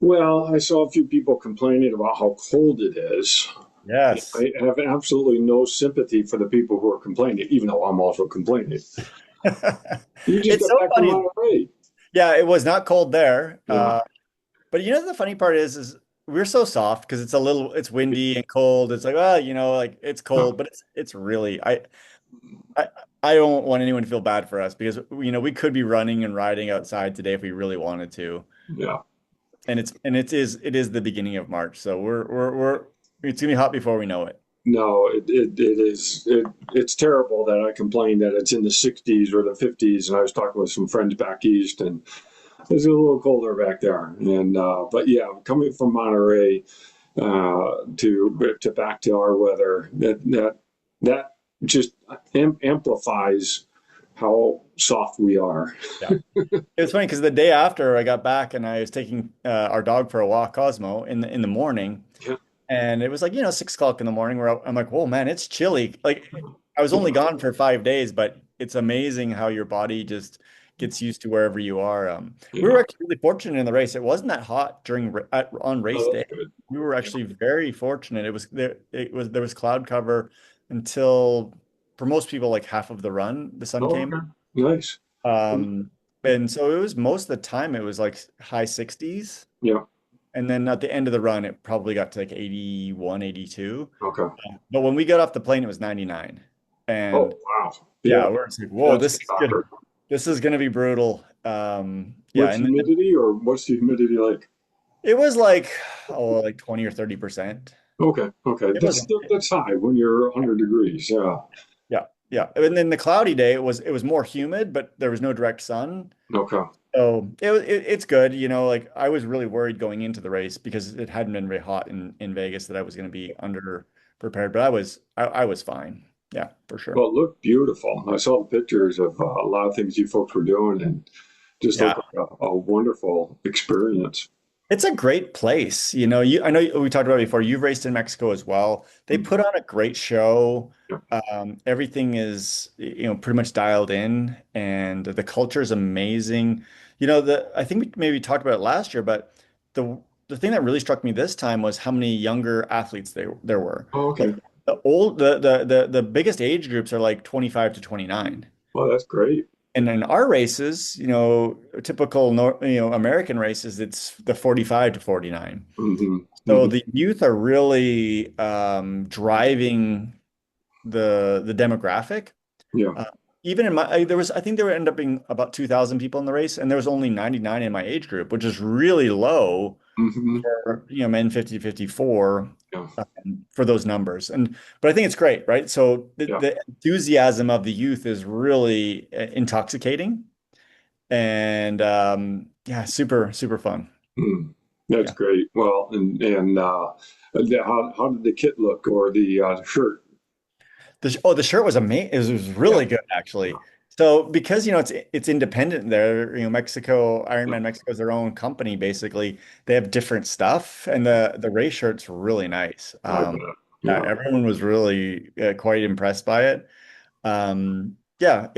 Well, I saw a few people complaining about how cold it is. Yes. I have absolutely no sympathy for the people who are complaining, even though I'm also complaining. You just It's got so back from funny. Monterey. Yeah, it was not cold there. Yeah. But the funny part is we're so soft because it's windy and cold. It's like, like it's Huh. cold, but it's really I I don't want anyone to feel bad for us because we could be running and riding outside today if we really wanted to. Yeah. And it is the beginning of March, so we're it's gonna be hot before we know it. No, it is it's terrible that I complain that it's in the 60s or the 50s, and I was talking with some friends back east, and it's a little colder back there. And but yeah, coming from Monterey to back to our weather, that just amplifies how soft we are. Yeah. It was funny because the day after I got back and I was taking our dog for a walk, Cosmo, in the morning, Yeah, and it was like 6 o'clock in the morning where I'm like, whoa, man, it's chilly. Like I was only gone for 5 days, but it's amazing how your body just gets used to wherever you are. We yeah. were actually really fortunate in the race. It wasn't that hot on race Oh, day. that's good. We were actually very fortunate. There was cloud cover until for most people like half of the run, the sun Oh, came. okay. Nice. Um, and so it was most of the time it was like high 60s. Yeah. And then at the end of the run, it probably got to like 81, 82. Okay. But when we got off the plane, it was 99. Oh, And wow. yeah, Yeah, we're just like, whoa, that's a this is good. shocker. This is gonna be brutal. Yeah, With and then humidity, or what's the humidity like? it was like 20 or 30%. Okay, okay. It That's wasn't. that's high when you're 100 degrees. Yeah. Yeah, yeah. And then the cloudy day, it was more humid, but there was no direct sun. Okay. So it's good. Like I was really worried going into the race because it hadn't been very hot in Vegas that I was going to be under prepared, but I was fine. Yeah, for sure. Well, it looked beautiful. I saw the pictures of a lot of things you folks were doing, and just Yeah. looked like a wonderful experience. It's a great place. I know we talked about it before. You've raced in Mexico as well. They Mhm. put on a great show. Yeah. Everything is, pretty much dialed in, and the culture is amazing. I think we maybe talked about it last year, but the thing that really struck me this time was how many younger athletes there were. Oh, Like okay. the biggest age groups are like 25 to 29. Well, that's great. And in our races, typical American races, it's the 45 to 49. Hmm. So Hmm. the youth are really driving the demographic. Yeah. Uh, Even in I think there ended up being about 2,000 people in the race, and there was only 99 in my age group, which is really low Hmm. for men 50 to 54 Yeah. for those numbers. But I think it's great, right? So the, Yeah. the enthusiasm of the youth is really intoxicating, and yeah, super super fun. Mm. That's Yeah. great. Well, and how did the kit look, or the shirt? The shirt was amazing. It was Yeah. really good actually. Yeah. So because it's independent there, Mexico, Yeah. Ironman Mexico is their own company basically. They have different stuff, and the race shirt's really nice. I bet. Yeah, Yeah. everyone was really quite impressed by it. Yeah,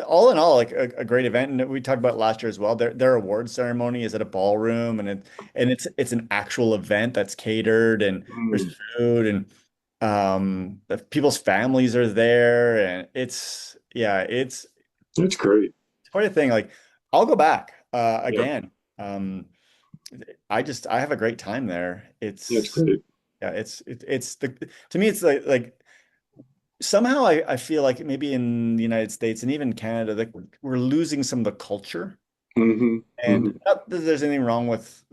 all in all, like a great event, and we talked about it last year as well. Their award ceremony is at a ballroom, and it's an actual event that's catered, and there's Mm. food, and the people's families are there, and it's That's great. quite a thing. Like I'll go back Yeah. again. Um, I have a great time there. That's great. Yeah, it's the to me it's like somehow I feel like maybe in the United States and even Canada that we're losing some of the culture. Hmm. And Hmm. not that there's anything wrong with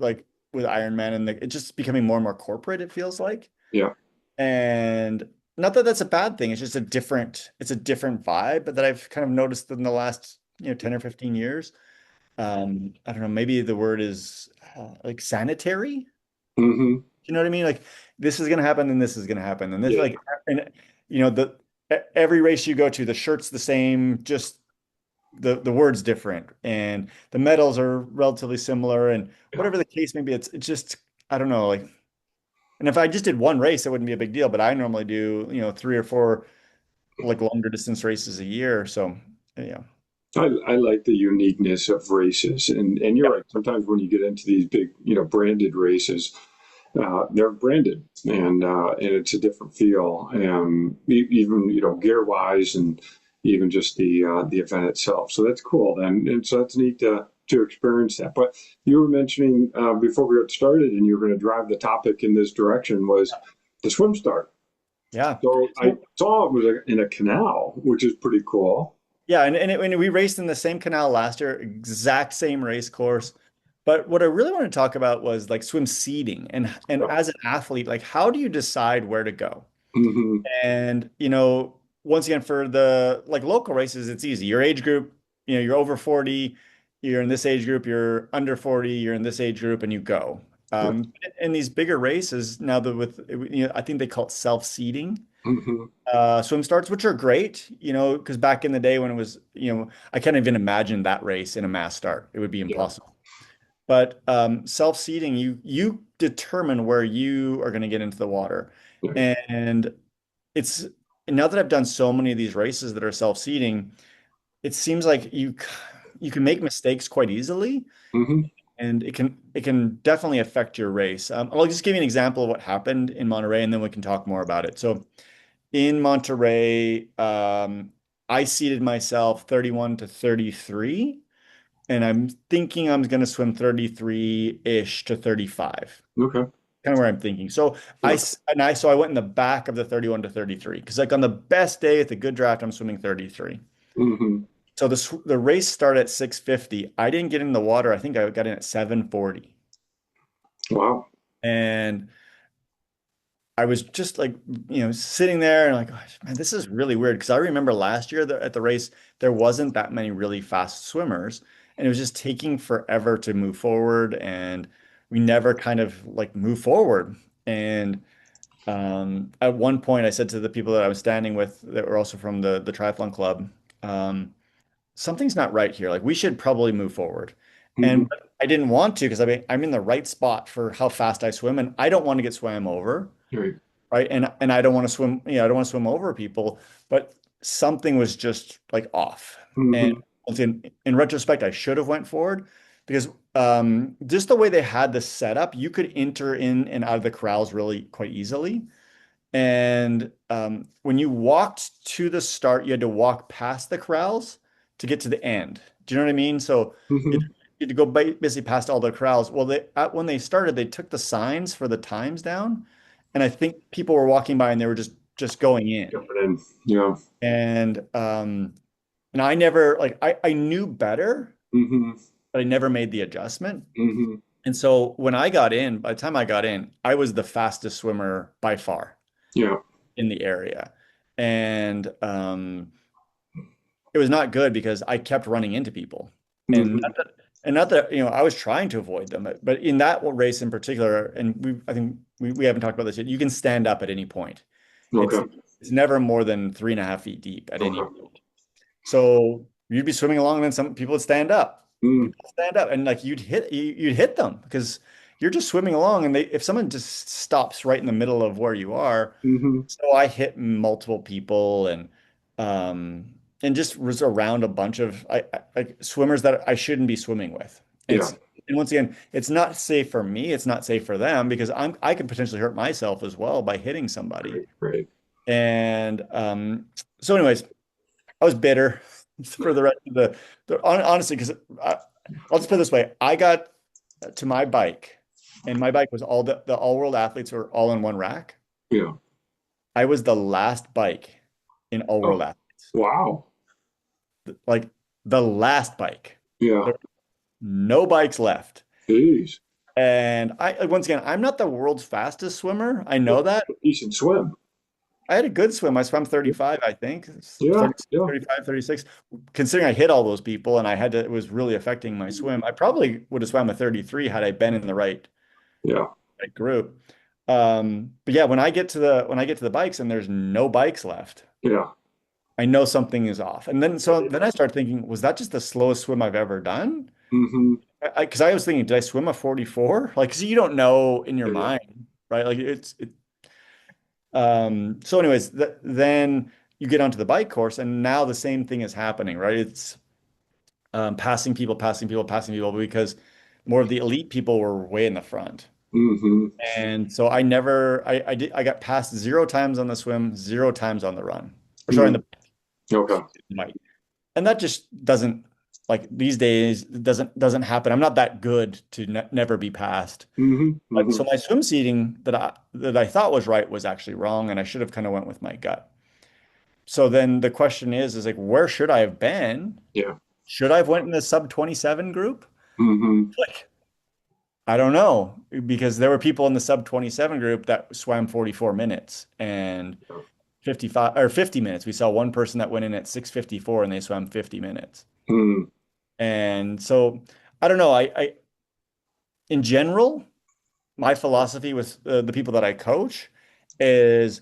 Iron Man and it's just becoming more and more corporate, it feels like. Yeah. And not that that's a bad thing. It's a different vibe, but that I've kind of noticed in the last 10 or 15 years. I don't know, maybe the word is like sanitary. Hmm. You know what I mean? Like this is gonna happen, and this is gonna happen, and this Yeah. like, and the every race you go to, the shirt's the same, just the word's different, and the medals are relatively similar, and Yeah. whatever the case may be, it's just I don't know, like, and if I just did one race, it wouldn't be a big deal, but I normally do 3 or 4 like longer distance races a year, so yeah. I like the uniqueness of races, and you're Yep. right. Sometimes when you get into these big, branded races, they're branded, and it's a different feel, even gear wise, and even just the event itself. So that's cool, and so that's neat to experience that. But you were mentioning before we got started, and you were going to drive the topic in this direction was the swim start. Yeah. So I So saw it was in a canal, which is pretty cool. yeah, and we raced in the same canal last year, exact same race course. But what I really want to talk about was like swim seating and Yeah. as an athlete, like how do you decide where to go? Hmm. And once again for the like local races, it's easy. Your age group, you're over 40, you're in this age group, you're under 40, you're in this age group, and you go. Yeah. In these bigger races, now that with I think they call it self-seeding Hmm. swim starts, which are great, because back in the day when it was, I can't even imagine that race in a mass start. It would be Yeah. impossible. But self-seeding, you determine where you are going to get into the water. Right. And it's now that I've done so many of these races that are self-seeding, it seems like you can make mistakes quite easily, Hmm. and it can definitely affect your race. I'll just give you an example of what happened in Monterey, and then we can talk more about it. So in Monterey, I seeded myself 31 to 33, and I'm thinking I'm going to swim 33-ish to 35, Okay. kind of where I'm thinking. So Yeah. I went in the back of the 31 to 33 because like on the best day with a good draft, I'm swimming 33. Hmm. So the race started at 6:50. I didn't get in the water. I think I got in at 7:40. Wow. And I was just like, sitting there and like, gosh, man, this is really weird. Because I remember last year at the race, there wasn't that many really fast swimmers, and it was just taking forever to move forward, and we never kind of like move forward. And at one point, I said to the people that I was standing with that were also from the triathlon club, um, something's not right here. Like we should probably move forward. Hmm. And I didn't want to because I'm in the right spot for how fast I swim, and I don't want to get swam over, Right. right? And I don't want to swim, I don't want to swim over people, but something was just like off. And Hmm. in retrospect, I should have went forward because just the way they had the setup, you could enter in and out of the corrals really quite easily. And when you walked to the start, you had to walk past the corrals to get to the end. Do you know what I mean? So Hmm. you had to go basically past all the corrals. Well, when they started, they took the signs for the times down, and I think people were walking by and they were just going in. Jumping in. Yeah. And I never like I knew better, Hmm. but I never made the adjustment. Hmm. And so when I got in, by the time I got in, I was the fastest swimmer by far Yeah. in the area. And it was not good because I kept running into people. And Hmm. not that, I was trying to avoid them, but in that race in particular, and I think we haven't talked about this yet, you can stand up at any point. It's Okay. it's never more than 3.5 feet deep at any Okay. point. So you'd be swimming along and then some people would stand up. Mm. People would stand up and like you'd hit them because you're just swimming along and if someone just stops right in the middle of where you are. Hmm. So I hit multiple people and just was around a bunch of like swimmers that I shouldn't be swimming with. Yeah. And once again, it's not safe for me, it's not safe for them because I could potentially hurt myself as well by hitting somebody. Right. Right. And so anyways, I was bitter for the rest of honestly, because I'll just put it this way. I got to my bike, and my bike was all the all world athletes were all in one rack. Yeah. I was the last bike in all world Oh. athletes, Wow. like the last bike. Yeah. There were no bikes left. Jeez. And once again, I'm not the world's fastest swimmer. I know that. Decent swim. I had a good swim. I swam 35, I think. Yeah. 30, Yeah. 35, 36. Considering I hit all those people and it was really affecting my swim. I probably would have swam a 33 had I been in the Yeah. right group. But yeah, when I get to the bikes and there's no bikes left, Yeah. I know something is off. And then I start thinking, was that just the slowest swim I've ever done? Hmm. Because I was thinking, did I swim a 44? Like, 'cause you don't know in your Yeah. mind, right? Like so anyways, then you get onto the bike course and now the same thing is happening, right? passing people because more of the elite people were way in the front. Hmm. And so I got passed 0 times on the swim, 0 times on the run. Or sorry, on Mm. the Okay. bike. And that just doesn't like these days doesn't happen. I'm not that good to never be passed. Hmm. But so Hmm. my swim seating that I thought was right was actually wrong, and I should have kind of went with my gut. So then the question is like where should I have been? Yeah. Should I have went in the sub 27 group? Hmm. Like I don't know because there were people in the sub 27 group that swam 44 minutes and 55 or 50 minutes. We saw one person that went in at 6:54 and they swam 50 minutes. Mm. And so I don't know. In general, my philosophy with the people that I coach is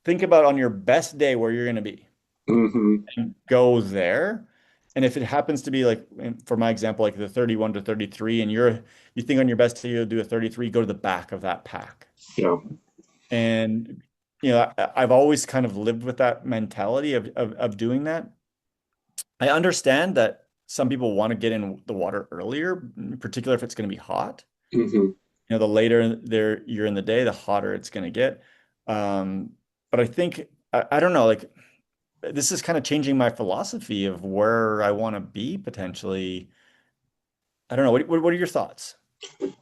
think about on your best day where you're going to be Hmm. and go there. And if it happens to be like, for my example, like the 31 to 33, and you think on your best day you'll do a 33, go to the back of that pack. Yeah. And I've always kind of lived with that mentality of doing that. I understand that some people want to get in the water earlier, particularly if it's going to be hot. Hmm. The later there you're in the day, the hotter it's going to get. Um, but I think I don't know, like this is kind of changing my philosophy of where I want to be potentially. I don't know. What are your thoughts?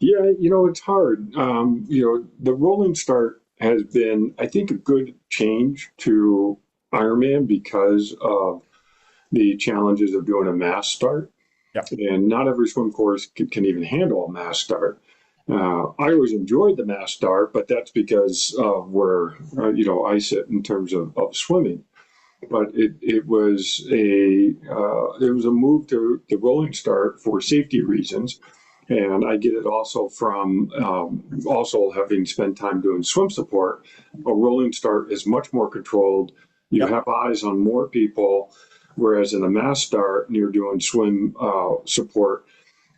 Yeah, it's hard. The rolling start has been, I think, a good change to Ironman because of the challenges of doing a mass start. Yeah, And not every swim course can even handle a mass start. I always enjoyed the mass start, but that's because of where, I sit in terms of swimming. But it was a move to the rolling start for safety reasons, and I get it also from also having spent time doing swim support. A rolling start is much more controlled. You yep, have eyes on more people, whereas in a mass start, and you're doing swim support.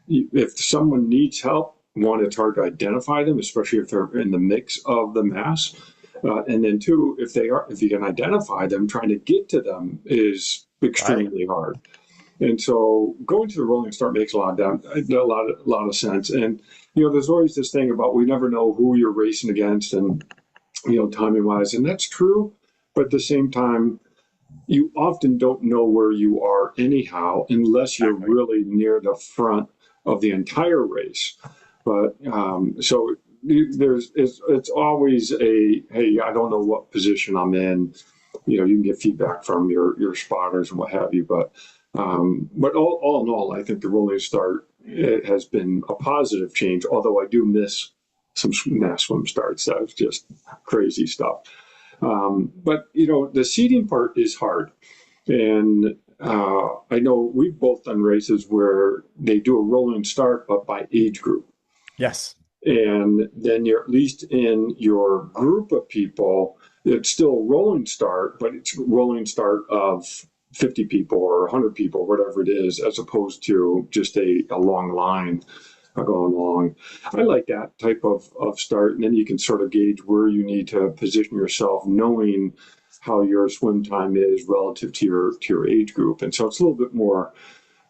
If someone needs help, one, it's hard to identify them, especially if they're in the mix of the mass. And then two, if you can identify them, trying to get to them is right. extremely hard. And so going to the rolling start makes a lot of sense. And there's always this thing about we never know who you're racing against, and timing wise, and that's true. But at the same time, you often don't know where you are anyhow, unless you're Exactly. really near the front of the entire race. But so it's always a hey, I don't know what position I'm in. You can get feedback from your spotters and what have you. But all in all, I think the rolling start it has been a positive change. Although I do miss some mass swim starts. That's just crazy stuff. But the seating part is hard, and I know we've both done races where they do a rolling start, but by age group. Yes. And then you're at least in your group of people, it's still rolling start, but it's rolling start of 50 people or 100 people, whatever it is, as opposed to just a long line going along. I like that type of start. And then you can sort of gauge where you need to position yourself, knowing how your swim time is relative to your age group. And so it's a little bit more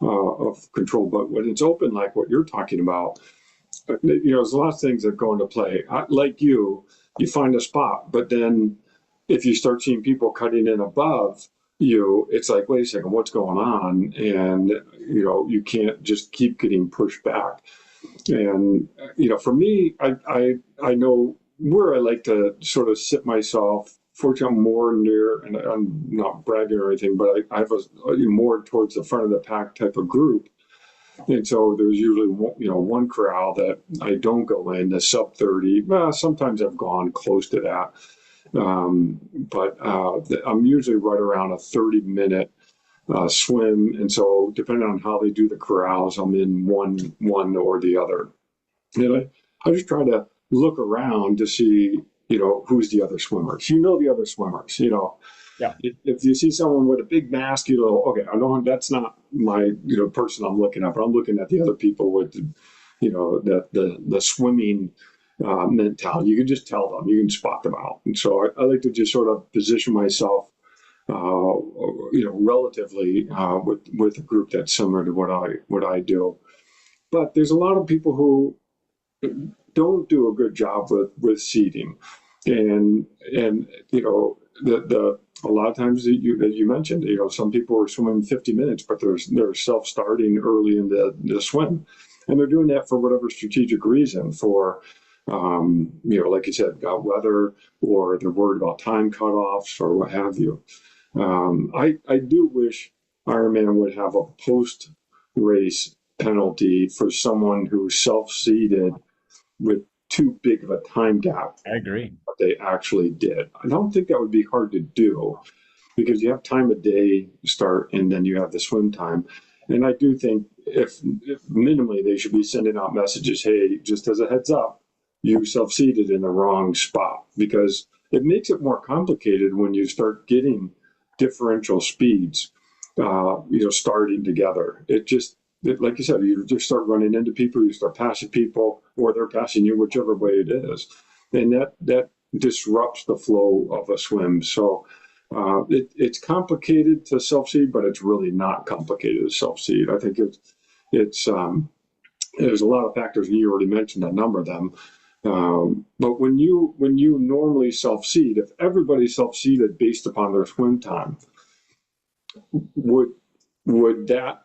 of control. But when it's open, like what you're talking about, there's a lot of things that go into play. Like you find a spot, but then if you start seeing people cutting in above you, it's like, wait a second, what's going on? And you can't just keep getting pushed back. And for me, I know where I like to sort of sit myself. Fortunately, I'm more near, and I'm not bragging or anything, but I have a more towards the front of the pack type of group. And so there's usually one corral that I don't go in, the sub 30. Well, sometimes I've gone close to that, but I'm usually right around a 30-minute swim. And so depending on how they do the corrals, I'm in one or the other. And I just try to look around to see who's the other swimmers. The other swimmers. Yeah. If you see someone with a big mask, okay, I don't. That's not my person I'm looking at. But I'm looking at the other people with the swimming mentality. You can just tell them. You can spot them out. And so I like to just sort of position myself relatively with a group that's similar to what I do. But there's a lot of people who don't do a good job with seating, and the a lot of times that you mentioned, some people are swimming 50 minutes, but they're self-starting early in the swim, and they're doing that for whatever strategic reason, for like you said, weather, or they're worried about time cutoffs or what have you. I do wish Ironman would have a post race penalty for someone who self-seeded with too big of a time gap I agree. what they actually did. I don't think that would be hard to do because you have time of day start and then you have the swim time. And I do think if minimally they should be sending out messages, hey, just as a heads up, you self-seeded in the wrong spot, because it makes it more complicated when you start getting differential speeds, starting together. Like you said, you just start running into people, you start passing people, or they're passing you, whichever way it is, and that disrupts the flow of a swim. So it's complicated to self seed, but it's really not complicated to self seed. I think it's there's a lot of factors, and you already mentioned a number of them. But when you normally self seed, if everybody self seeded based upon their swim time, would would that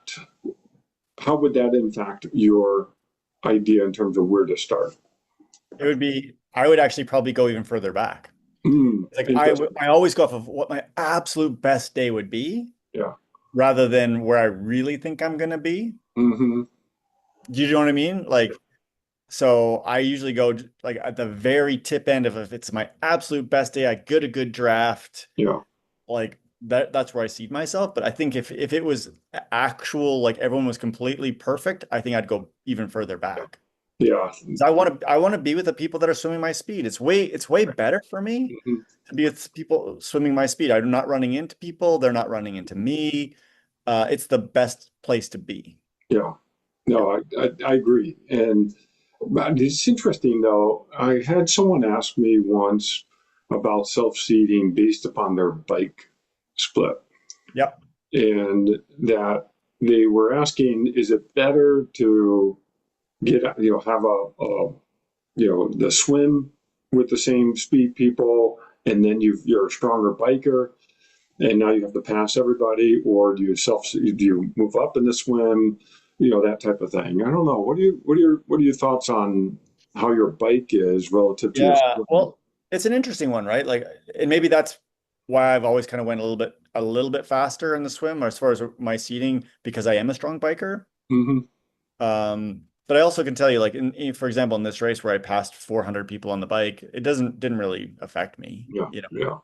how would that impact your idea in terms of where to start? I would actually probably go even further back. Like Interesting. I always go off of what my absolute best day would be Yeah. rather than where I really think I'm gonna be. Hmm. Do you know what I mean? Like, so I usually go like at the very tip end of, if it's my absolute best day, I get a good draft, Yeah. like that's where I see myself. But I think if it was actual, like everyone was completely perfect, I think I'd go even further back. Yeah. So I want to be with the people that are swimming my speed. It's way better for me Mhm. to be with people swimming my speed. I'm not running into people, they're not running into me. It's the best place to be. Yeah. Yeah. No, I agree. And but it's interesting though. I had someone ask me once about self-seeding based upon their bike split, Yep. and that they were asking, is it better to have the swim with the same speed people, and then you're a stronger biker, and now you have to pass everybody, or do you move up in the swim, that type of thing. I don't know. What are your thoughts on how your bike is relative to your Yeah. swim? Well, it's an interesting one, right? Like, and maybe that's why I've always kind of went a little bit faster in the swim as far as my seating, because I am a strong biker. Hmm. But I also can tell you, like, for example, in this race where I passed 400 people on the bike, it didn't really affect me. Yeah. Yeah.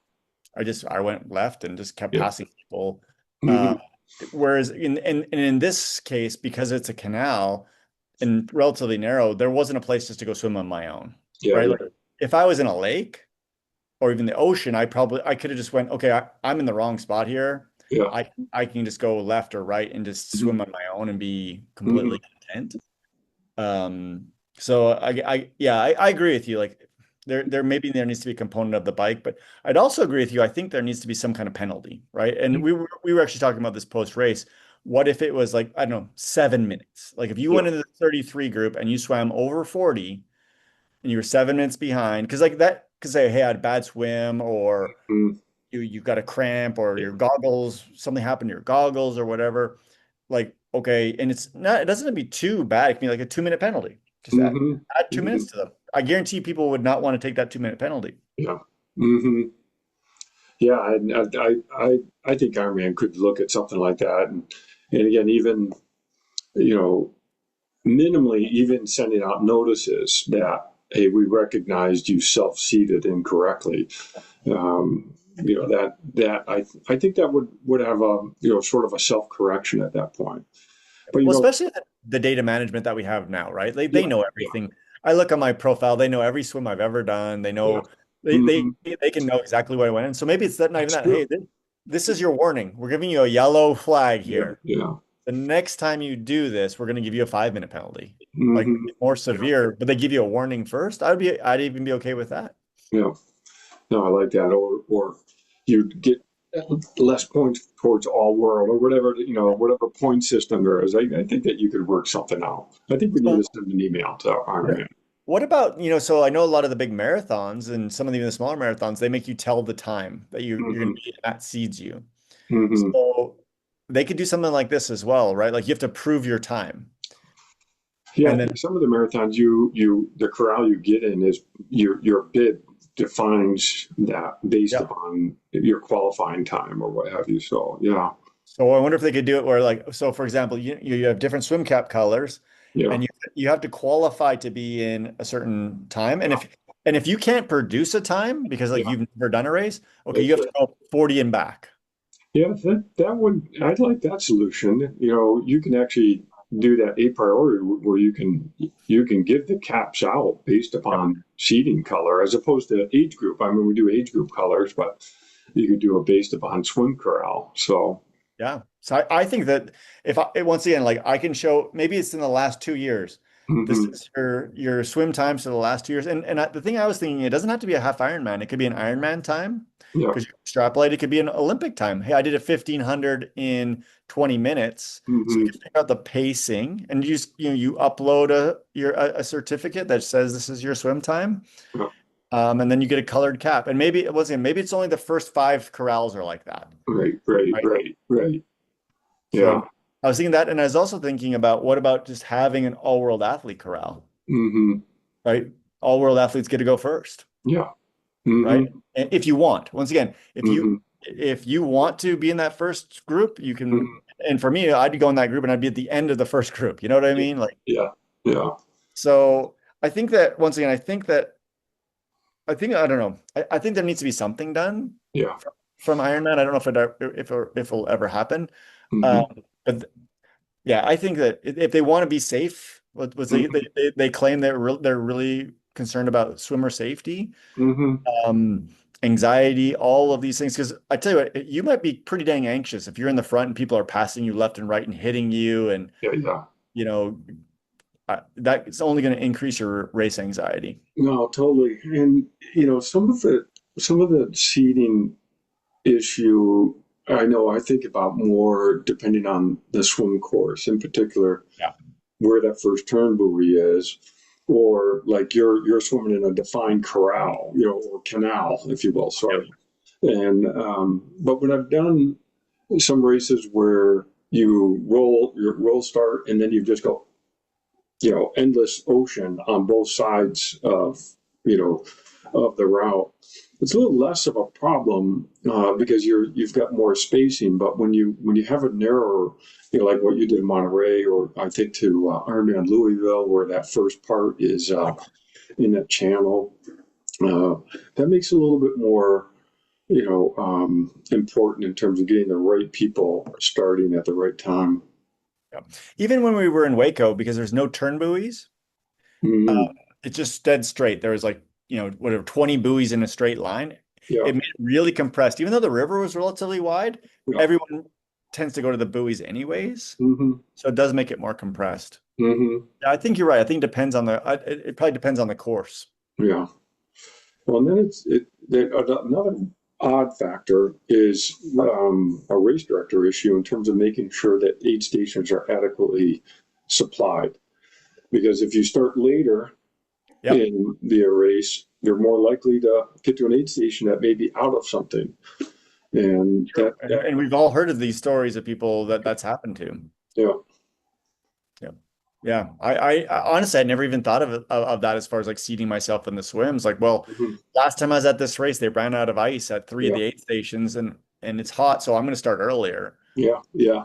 I went left and just kept Yeah. passing people. Uh, Hmm. whereas in this case, because it's a canal and relatively narrow, there wasn't a place just to go swim on my own, Yeah. right? Yeah. Like if I was in a lake or even the ocean, I could have just went, okay, I'm in the wrong spot here. Yeah. I can just go left or right and just Hmm. swim on my own and be Hmm. completely content. Um, so I agree with you. Like there needs to be a component of the bike, but I'd also agree with you. I think there needs to be some kind of penalty, right? And we were actually talking about this post race. What if it was like, I don't know, 7 minutes? Like if you Yeah. went into the 33 group and you swam over 40 and you were 7 minutes behind, because like that could say, hey, I had a bad swim, or Mm. you got a cramp, or Yeah. your goggles, something happened to your goggles or whatever. Like, okay, and it doesn't have to be too bad. It can be like a 2 minute penalty. Just Hmm. add 2 minutes Hmm. to them. I guarantee people would not want to take that 2 minute penalty. Yeah. Hmm. Yeah, and I think Ironman could look at something like that, and again, even you know, minimally, even sending out notices that, hey, we recognized you self-seeded incorrectly. I think that would have a sort of a self-correction at that point. But Well, especially the data management that we have now, right? They yeah, know yeah, everything. I look on my profile, they know every swim I've ever done. They yeah. know they Hmm. they they can know exactly what I went in. So maybe it's that not even That's that. Hey, true. this is your warning. We're giving you a yellow flag Yeah, here. yeah. The next time you do this, we're going to give you a 5 minute pentelty. Like Hmm. more Yeah, severe, but they give you a warning first. I'd even be okay with that. yeah. No, I like that. Or you get. less points towards all world or whatever, whatever point system there is. I think that you could work something out. I think we need to So send an email to Ironman. what about, so I know a lot of the big marathons and some of even the smaller marathons, they make you tell the time that you're going to Hmm. be, and that seeds you. Hmm. So they could do something like this as well, right? Like you have to prove your time. Yeah, And then, some of the marathons, the corral you get in is your bid defines that based yeah. upon your qualifying time or what have you. So yeah, So I wonder if they could do it where like, so for example, you have different swim cap colors yeah, and you have to qualify to be in a certain time. And if you can't produce a time because like yeah. you've never done a race, okay, you That's have to it. go 40 and back. Yeah, that would I'd like that solution. You can actually do that a priori where you can give the caps out based Yep. upon seating color as opposed to age group. I mean, we do age group colors, but you could do it based upon swim corral. So, Yeah. So I think that if once again, like I can show, maybe it's in the last 2 years. This hmm, is your swim times for the last 2 years. And the thing I was thinking, it doesn't have to be a half Ironman. It could be an Ironman time yeah, because you extrapolate. It could be an Olympic time. Hey, I did a 1500 in 20 minutes. So you hmm, can figure out the pacing and you upload a certificate that says this is your swim time. yeah, And then you get a colored cap. And maybe it's only the first five corrals are like that. right, right, Right. right, right. Yeah. So I was thinking that, and I was also thinking about what about just having an all-world athlete corral, Hmm. right? All-world athletes get to go first, Yeah. Hmm. right? And if you want, once again, Hmm. if you want to be in that first group, you can. Hmm. And for me, I'd go in that group, and I'd be at the end of the first group. You know what I Yeah. mean? Like, Yeah. Yeah. so I think that once again, I don't know. I think there needs to be something done Yeah. from Ironman. I don't know if it'll ever happen. Hmm. Um, but yeah, I think that if they want to be safe, what was Hmm. they claim they're really concerned about swimmer safety, Hmm. um, anxiety, all of these things. Because I tell you what, you might be pretty dang anxious if you're in the front and people are passing you left and right and hitting you, and Yeah. Yeah. you know that's only going to increase your race anxiety. No, totally. And some of the seating issue, I know I think about more depending on the swim course, in particular, Yeah. where that first turn buoy is, or like you're swimming in a defined corral, or canal, if you will. Yep. Sorry. And but when I've done some races where you roll your roll start and then you just go, endless ocean on both sides you know, of the route. It's a little less of a problem because you've got more spacing. But when you have a narrower, like what you did in Monterey, or I think to Ironman Louisville, where that first part is in that channel, uh, that makes it a little bit more, important in terms of getting the right people starting at the right time. Yep. Even when we were in Waco, because there's no turn buoys, uh, Mm-hmm. it's just dead straight. There was like, whatever, 20 buoys in a straight line. Yeah, It made it really compressed. Even though the river was relatively wide, yeah. everyone tends to go to the buoys anyways. Mm-hmm. So it does make it more compressed. Mm-hmm. Yeah, I think you're right. I think it depends on it probably depends on the course. Yeah. Well, and then another odd factor is a race director issue in terms of making sure that aid stations are adequately supplied. Because if you start later Yep. in the race, you're more likely to get to an aid station that may be out of something, and True. that And, that and we've all heard of these stories of people that's happened to. yeah. Yeah. Yeah. I honestly, I never even thought of that as far as like seating myself in the swims. Like, well, Mhm. last time I was at this race, they ran out of ice at three of Yeah, the aid stations and it's hot, so I'm going to start earlier. yeah, yeah,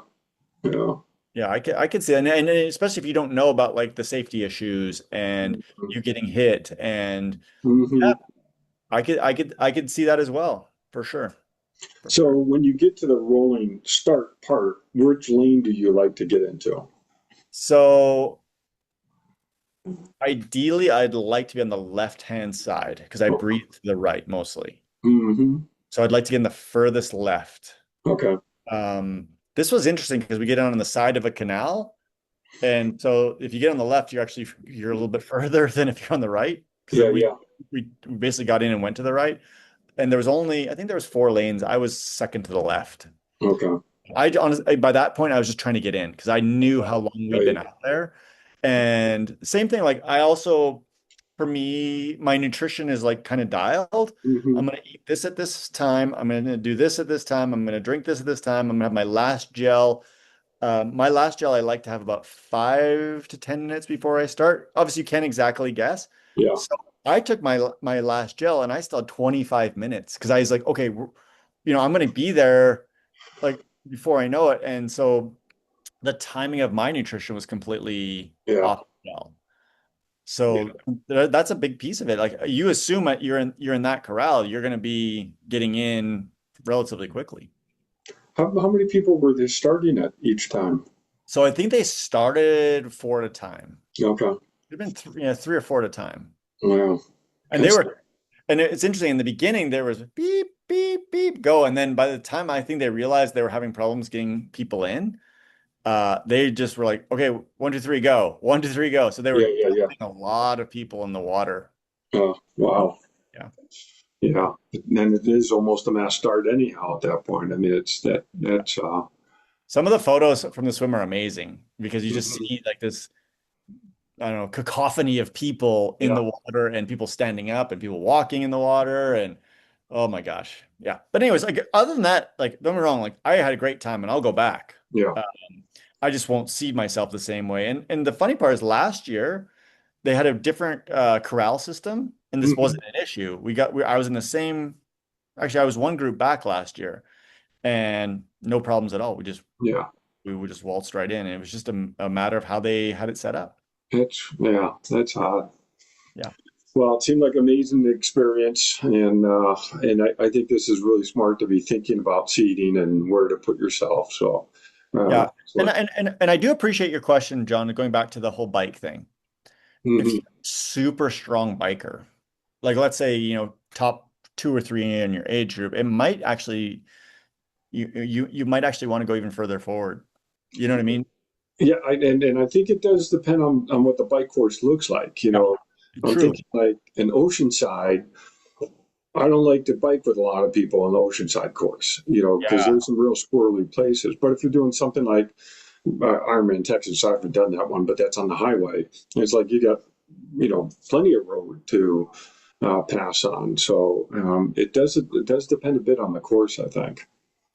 yeah. Yeah, I could see that. And especially if you don't know about like the safety issues and you getting hit and yeah, Hmm. I could see that as well, for sure. For So sure. when you get to the rolling start part, which lane do you like to get into? So ideally I'd like to be on the left-hand side because I Oh, breathe to the right mostly. hmm. So I'd like to get in the furthest left. Okay. This was interesting because we get on the side of a canal. And so if you get on the left, you're a little bit further than if you're on the right. Because Yeah, we yeah. we basically got in and went to the right. and there was only, I think there was 4 lanes. I was second to the left. Okay. I honestly, by that point, I was just trying to get in because I knew how long we'd been Right. out there. And same thing, like I also, for me, my nutrition is like kind of dialed. Hmm. I'm gonna eat this at this time. I'm gonna do this at this time. I'm gonna drink this at this time. I'm gonna have my last gel. My last gel, I like to have about 5 to 10 minutes before I start. Obviously, you can't exactly guess. Yeah. So I took my last gel and I still had 25 minutes because I was like, okay, I'm gonna be there like before I know it. And so the timing of my nutrition was completely Yeah. off the wall. So that's a big piece of it. Like you assume that you're in that corral, you're going to be getting in relatively quickly. How many people were they starting at each time? So I think they started 4 at a time. Okay. It'd been 3 or 4 at a time. Wow. And That's it's interesting. In the beginning, there was beep, beep, beep, go. And then by the time I think they realized they were having problems getting people in, they just were like, okay, 1, 2, 3, go. 1, 2, 3, go. So they were yeah, yeah, yeah. dumping a lot of people in the water. Oh, wow. Yeah. Yeah. And it is almost a mass start anyhow at that point. I mean, it's that's Some of the photos from the swim are amazing because you just mhm. see like this, I don't know, cacophony of people in Yeah. the water and people standing up and people walking in the water and oh my gosh. Yeah. But anyways, like other than that, like don't get me wrong, like I had a great time and I'll go back. Yeah. I just won't see myself the same way. And the funny part is last year they had a different corral system and this Hmm. wasn't an issue. I was in the same, actually I was one group back last year and no problems at all. Yeah. We would just waltzed right in. And it was just a matter of how they had it set up. That's odd. Yeah. Well, it seemed like an amazing experience, and I think this is really smart to be thinking about seating and where to put yourself. So, Yeah. And, excellent. and and and I do appreciate your question, John, going back to the whole bike thing. If you're Hmm. a super strong biker, like let's say, top 2 or 3 in your age group, it might actually you might actually want to go even further forward. You know what I mean? Yeah, and I think it does depend on what the bike course looks like. Yeah, I'm true. thinking like an Oceanside. I don't like to bike with a lot of people on the Oceanside course, because Yeah. there's some real squirrely places. But if you're doing something like Ironman Texas, I haven't done that one, but that's on the highway. It's like you got, plenty of road to pass on. So it does depend a bit on the course, I think.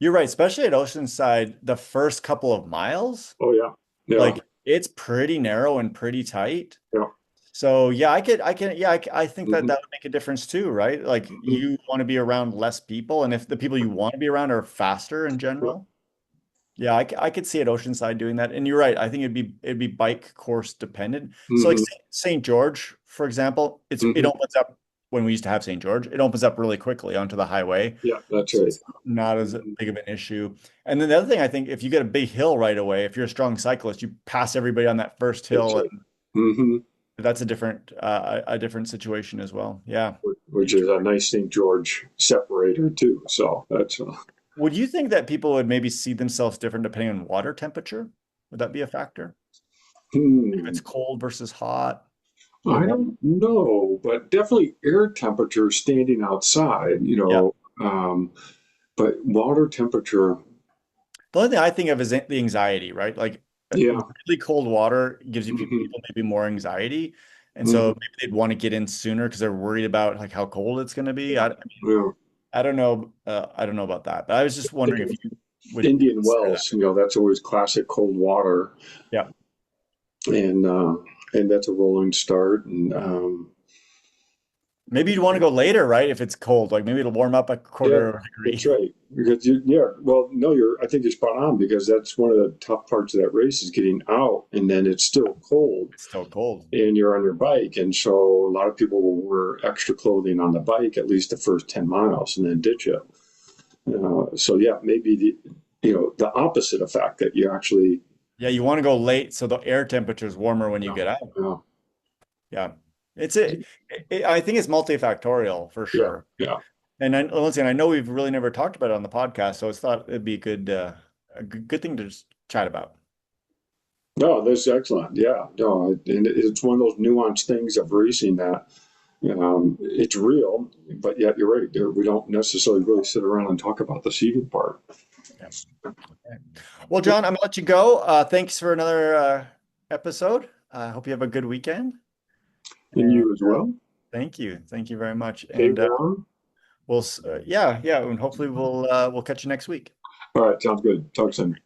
You're right, especially at Oceanside, the first couple of miles, Oh yeah, yeah, like it's pretty narrow and pretty tight. yeah. So yeah, I think that Hmm. that would make a difference too, right? Like you want to be around less people, and if the people you want to be around are faster in Yeah. general, yeah, I could see at Oceanside doing that. And you're right, I think it'd be bike course dependent. So like Hmm. St. George, for example, it Hmm. opens up when we used to have St. George, it opens up really quickly onto the highway. Yeah, that's So right. it's not as Hmm. big of an issue. And then the other thing I think, if you get a big hill right away, if you're a strong cyclist, you pass everybody on that first That's hill, right. and Hmm. that's a different situation as well. Yeah. Which is a nice St. George separator too. So that's Would you think that people would maybe see themselves different depending on water temperature? Would that be a factor? If hmm. it's cold versus hot or I warm? don't know, but definitely air temperature standing outside, Yeah. but water temperature, The only thing I think of is the anxiety, right? Like yeah. really cold water gives you Hmm. people maybe more anxiety. And so Hmm. maybe they'd want to get in sooner because they're worried about like how cold it's going to be. Yeah. I don't know. I don't know about that, but I was just Think wondering if of you would Indian consider that. Wells, that's always classic cold water, Yeah. and uh, and that's a rolling start, and Maybe you'd want to go later, right? If it's cold, like maybe it'll warm up a yeah, quarter of a degree. that's right. Because yeah, well, no, I think you're spot on because that's one of the tough parts of that race is getting out, and then it's still cold, It's still cold. and you're on your bike, and so a lot of people will wear extra clothing on the bike at least the first 10 miles, and then ditch it. So yeah, maybe the opposite effect that you actually, Yeah, you want to go late so the air temperature is warmer when you yeah, get out. yeah, Yeah. I think it's multifactorial for yeah, sure. yeah. And once again, I know we've really never talked about it on the podcast, so it's thought it'd be a good thing to just chat about. No, that's excellent. Yeah, no, and it's one of those nuanced things of racing that, It's real, but yet you're right. We don't necessarily really sit around and talk about the seeding part. Yeah. Okay. Well, John, I'm gonna let you go. Thanks for another episode. I hope you have a good weekend. And And you as well. thank you very much. Stay And warm. yeah, and hopefully we'll catch you next week. All right, sounds good. Talk soon.